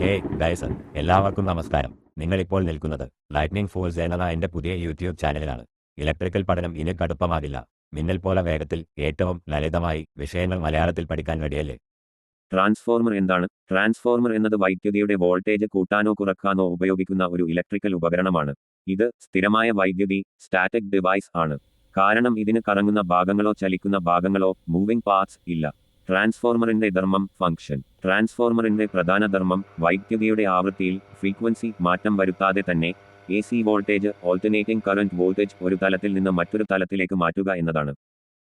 Guys, എല്ലാവർക്കും നമസ്കാരം. നിങ്ങളിപ്പോൾ നിൽക്കുന്നത് ലൈറ്റ്നിംഗ് ഫോഴ്സ് എന്ന എൻ്റെ പുതിയ യൂട്യൂബ് ചാനലിലാണ്. ഇലക്ട്രിക്കൽ പഠനം ഇനി കടുപ്പമാകില്ല. മിന്നൽ പോലെ വേഗത്തിൽ ഏറ്റവും ലളിതമായി വിഷയങ്ങൾ മലയാളത്തിൽ പഠിക്കാൻ റെഡിയല്ലേ? ട്രാൻസ്ഫോർമർ എന്താണ്? ട്രാൻസ്ഫോർമർ എന്നത് വൈദ്യുതിയുടെ വോൾട്ടേജ് കൂട്ടാനോ കുറക്കാനോ ഉപയോഗിക്കുന്ന ഒരു ഇലക്ട്രിക്കൽ ഉപകരണമാണ്. ഇത് സ്ഥിരമായ വൈദ്യുതി സ്റ്റാറ്റിക് ഡിവൈസ് ആണ്. കാരണം ഇതിന് കറങ്ങുന്ന ഭാഗങ്ങളോ ചലിക്കുന്ന ഭാഗങ്ങളോ മൂവിംഗ് പാർട്സ് ഇല്ല. ട്രാൻസ്ഫോർമറിന്റെ ധർമ്മം ഫംഗ്ഷൻ. ട്രാൻസ്ഫോർമറിന്റെ പ്രധാന ധർമ്മം വൈദ്യുതിയുടെ ആവൃത്തിയിൽ ഫ്രീക്വൻസി മാറ്റം വരുത്താതെ തന്നെ AC voltage alternating current voltage ഒരു തലത്തിൽ നിന്ന് മറ്റൊരു തലത്തിലേക്ക് മാറ്റുക എന്നതാണ്.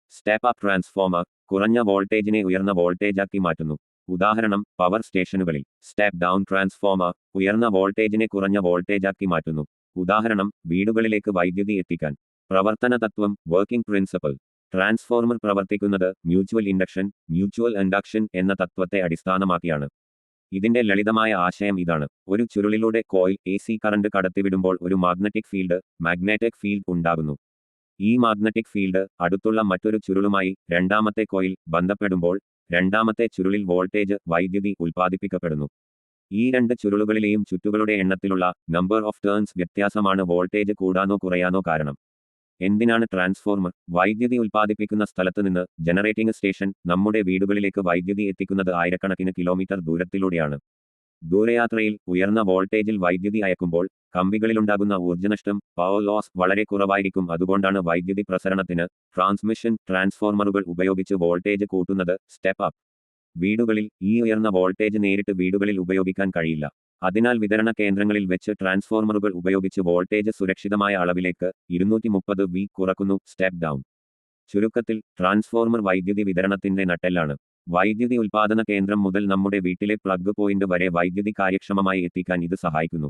സ്റ്റെപ്പ് അപ്പ് ട്രാൻസ്ഫോമർ കുറഞ്ഞ വോൾട്ടേജിനെ ഉയർന്ന വോൾട്ടേജാക്കി മാറ്റുന്നു. ഉദാഹരണം പവർ സ്റ്റേഷനുകളിൽ. സ്റ്റെപ്പ് ഡൗൺ ട്രാൻസ്ഫോമർ ഉയർന്ന വോൾട്ടേജിനെ കുറഞ്ഞ വോൾട്ടേജാക്കി മാറ്റുന്നു. ഉദാഹരണം വീടുകളിലേക്ക് വൈദ്യുതി എത്തിക്കാൻ. പ്രവർത്തന തത്വം വർക്കിംഗ് പ്രിൻസിപ്പൽ. ട്രാൻസ്ഫോർമർ പ്രവർത്തിക്കുന്നത് മ്യൂച്വൽ ഇൻഡക്ഷൻ എന്ന തത്വത്തെ അടിസ്ഥാനമാക്കിയാണ്. ഇതിന്റെ ലളിതമായ ആശയം ഇതാണ്. ഒരു ചുരുളിലൂടെ കോയിൽ AC കറന്റ് കടത്തിവിടുമ്പോൾ ഒരു മാഗ്നറ്റിക് ഫീൽഡ് ഉണ്ടാകുന്നു. ഈ മാഗ്നറ്റിക് ഫീൽഡ് അടുത്തുള്ള മറ്റൊരു ചുരുളുമായി രണ്ടാമത്തെ കോയിൽ ബന്ധപ്പെടുമ്പോൾ രണ്ടാമത്തെ ചുരുളിൽ വൈദ്യുതി ഉൽപ്പാദിപ്പിക്കപ്പെടുന്നു. ഈ രണ്ട് ചുരുളുകളിലെയും ചുറ്റുകളുടെ എണ്ണത്തിലുള്ള നമ്പർ ഓഫ് ടേൺസ് വ്യത്യാസമാണ് വോൾട്ടേജ് കൂടാനോ കുറയാനോ കാരണം. എന്തിനാണ് ട്രാൻസ്ഫോർമർ? വൈദ്യുതി ഉൽപ്പാദിപ്പിക്കുന്ന സ്ഥലത്ത് നിന്ന് ജനറേറ്റിംഗ് സ്റ്റേഷൻ നമ്മുടെ വീടുകളിലേക്ക് വൈദ്യുതി എത്തിക്കുന്നത് ആയിരക്കണക്കിന് കിലോമീറ്റർ ദൂരത്തിലൂടെയാണ്. ദൂരയാത്രയിൽ ഉയർന്ന വോൾട്ടേജിൽ വൈദ്യുതി അയക്കുമ്പോൾ കമ്പികളിലുണ്ടാകുന്ന ഊർജ്ജനഷ്ടം പവർ ലോസ് വളരെ കുറവായിരിക്കും. അതുകൊണ്ടാണ് വൈദ്യുതി പ്രസരണത്തിന് ട്രാൻസ്മിഷൻ ട്രാൻസ്ഫോർമറുകൾ ഉപയോഗിച്ച് വോൾട്ടേജ് കൂട്ടുന്നത്. Step up. വീടുകളിൽ ഈ ഉയർന്ന വോൾട്ടേജ് നേരിട്ട് വീടുകളിൽ ഉപയോഗിക്കാൻ കഴിയില്ല. അതിനാൽ വിതരണ കേന്ദ്രങ്ങളിൽ വെച്ച് ട്രാൻസ്ഫോർമറുകൾ ഉപയോഗിച്ച് വോൾട്ടേജ് സുരക്ഷിതമായ അളവിലേക്ക് 230 V കുറക്കുന്നു. Step down. ചുരുക്കത്തിൽ ട്രാൻസ്ഫോർമർ വൈദ്യുതി വിതരണത്തിന്റെ നട്ടെല്ലാണ്. വൈദ്യുതി ഉൽപ്പാദന കേന്ദ്രം മുതൽ നമ്മുടെ വീട്ടിലെ പ്ലഗ് പോയിന്റ് വരെ വൈദ്യുതി കാര്യക്ഷമമായി എത്തിക്കാൻ ഇത് സഹായിക്കുന്നു.